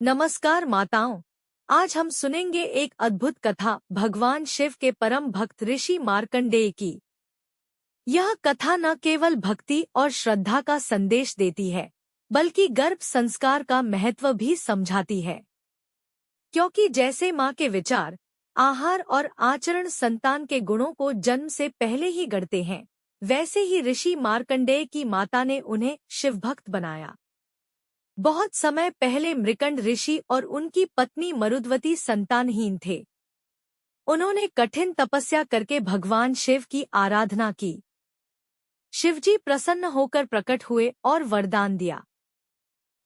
नमस्कार माताओं। आज हम सुनेंगे एक अद्भुत कथा भगवान शिव के परम भक्त ऋषि मार्कंडेय की। यह कथा न केवल भक्ति और श्रद्धा का संदेश देती है, बल्कि गर्भ संस्कार का महत्व भी समझाती है। क्योंकि जैसे माँ के विचार, आहार और आचरण संतान के गुणों को जन्म से पहले ही गढ़ते हैं, वैसे ही ऋषि मार्कंडेय की माता ने उन्हें शिवभक्त बनाया। बहुत समय पहले मृकंड ऋषि और उनकी पत्नी मरुद्वती संतानहीन थे। उन्होंने कठिन तपस्या करके भगवान शिव की आराधना की। शिवजी प्रसन्न होकर प्रकट हुए और वरदान दिया,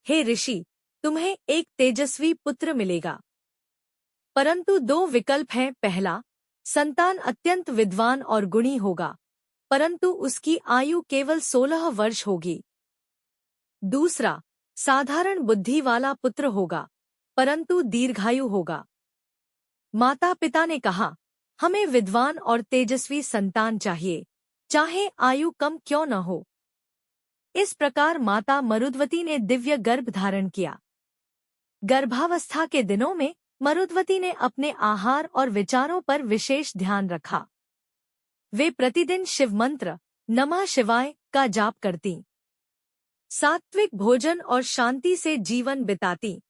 हे ऋषि, तुम्हें एक तेजस्वी पुत्र मिलेगा। परंतु दो विकल्प हैं। पहला, संतान अत्यंत विद्वान और गुणी होगा, परंतु उसकी आयु केवल 16 वर्ष होगी। दूसरा, साधारण बुद्धि वाला पुत्र होगा, परंतु दीर्घायु होगा। माता पिता ने कहा, हमें विद्वान और तेजस्वी संतान चाहिए, चाहे आयु कम क्यों न हो। इस प्रकार माता मरुद्वती ने दिव्य गर्भ धारण किया। गर्भावस्था के दिनों में मरुद्वती ने अपने आहार और विचारों पर विशेष ध्यान रखा। वे प्रतिदिन शिव मंत्र नमः शिवाय का जाप करती, सात्विक भोजन और शांति से जीवन बिताती,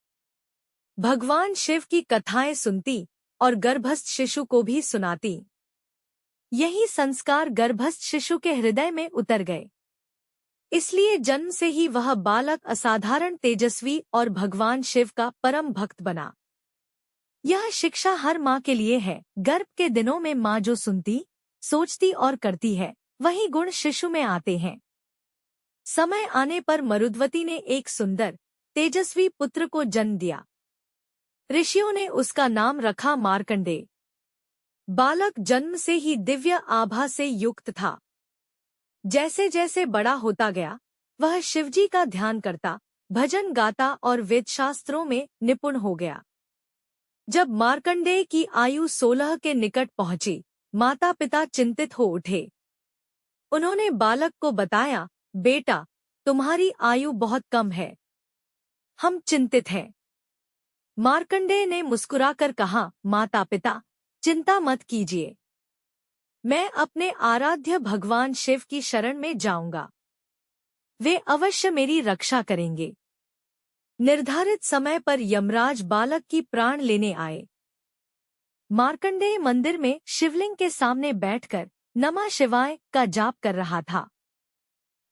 भगवान शिव की कथाएं सुनती और गर्भस्थ शिशु को भी सुनाती। यही संस्कार गर्भस्थ शिशु के हृदय में उतर गए। इसलिए जन्म से ही वह बालक असाधारण तेजस्वी और भगवान शिव का परम भक्त बना। यह शिक्षा हर माँ के लिए है। गर्भ के दिनों में माँ जो सुनती, सोचती और करती है, वही गुण शिशु में आते हैं। समय आने पर मरुद्वती ने एक सुंदर, तेजस्वी पुत्र को जन्म दिया। ऋषियों ने उसका नाम रखा मार्कंडेय। बालक जन्म से ही दिव्य आभा से युक्त था। जैसे जैसे बड़ा होता गया, वह शिवजी का ध्यान करता, भजन गाता और वेदशास्त्रों में निपुण हो गया। जब मार्कंडेय की आयु 16 के निकट पहुंची, माता पिता चिंतित हो उठे। उन्होंने बालक को बताया, बेटा, तुम्हारी आयु बहुत कम है, हम चिंतित हैं। मार्कंडेय ने मुस्कुराकर कहा, माता पिता, चिंता मत कीजिए, मैं अपने आराध्य भगवान शिव की शरण में जाऊंगा। वे अवश्य मेरी रक्षा करेंगे। निर्धारित समय पर यमराज बालक की प्राण लेने आए। मार्कंडेय मंदिर में शिवलिंग के सामने बैठकर नमः शिवाय का जाप कर रहा था।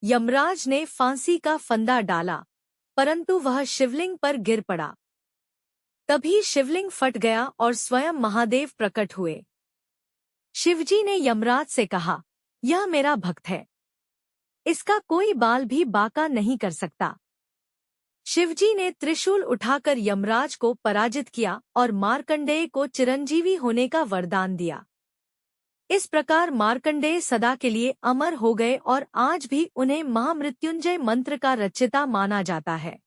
यमराज ने फांसी का फंदा डाला, परंतु वह शिवलिंग पर गिर पड़ा। तभी शिवलिंग फट गया और स्वयं महादेव प्रकट हुए। शिवजी ने यमराज से कहा, यह मेरा भक्त है, इसका कोई बाल भी बांका नहीं कर सकता। शिवजी ने त्रिशूल उठाकर यमराज को पराजित किया और मार्कंडेय को चिरंजीवी होने का वरदान दिया। इस प्रकार मार्कंडेय सदा के लिए अमर हो गए और आज भी उन्हें महामृत्युंजय मंत्र का रचयिता माना जाता है।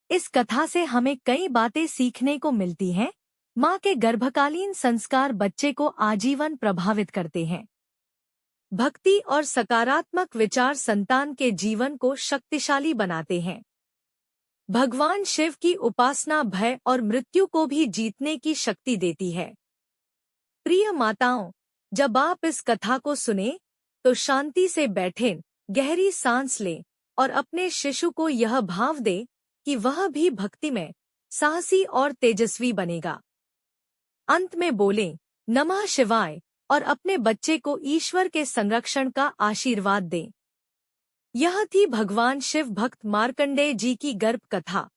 इस कथा से हमें कई बातें सीखने को मिलती हैं। माँ के गर्भकालीन संस्कार बच्चे को आजीवन प्रभावित करते हैं। भक्ति और सकारात्मक विचार संतान के जीवन को शक्तिशाली बनाते हैं। भगवान शिव की उपासना भय और मृत्यु को भी जीतने की शक्ति देती है। प्रिय माताओं, जब आप इस कथा को सुने तो शांति से बैठें, गहरी सांस लें और अपने शिशु को यह भाव दें कि वह भी भक्ति में साहसी और तेजस्वी बनेगा। अंत में बोलें नमः शिवाय और अपने बच्चे को ईश्वर के संरक्षण का आशीर्वाद दें। यह थी भगवान शिव भक्त मार्कंडेय जी की गर्भ कथा।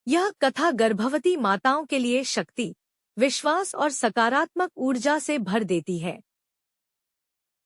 यह कथा गर्भवती माताओं के लिए शक्ति, विश्वास और सकारात्मक ऊर्जा से भर देती है।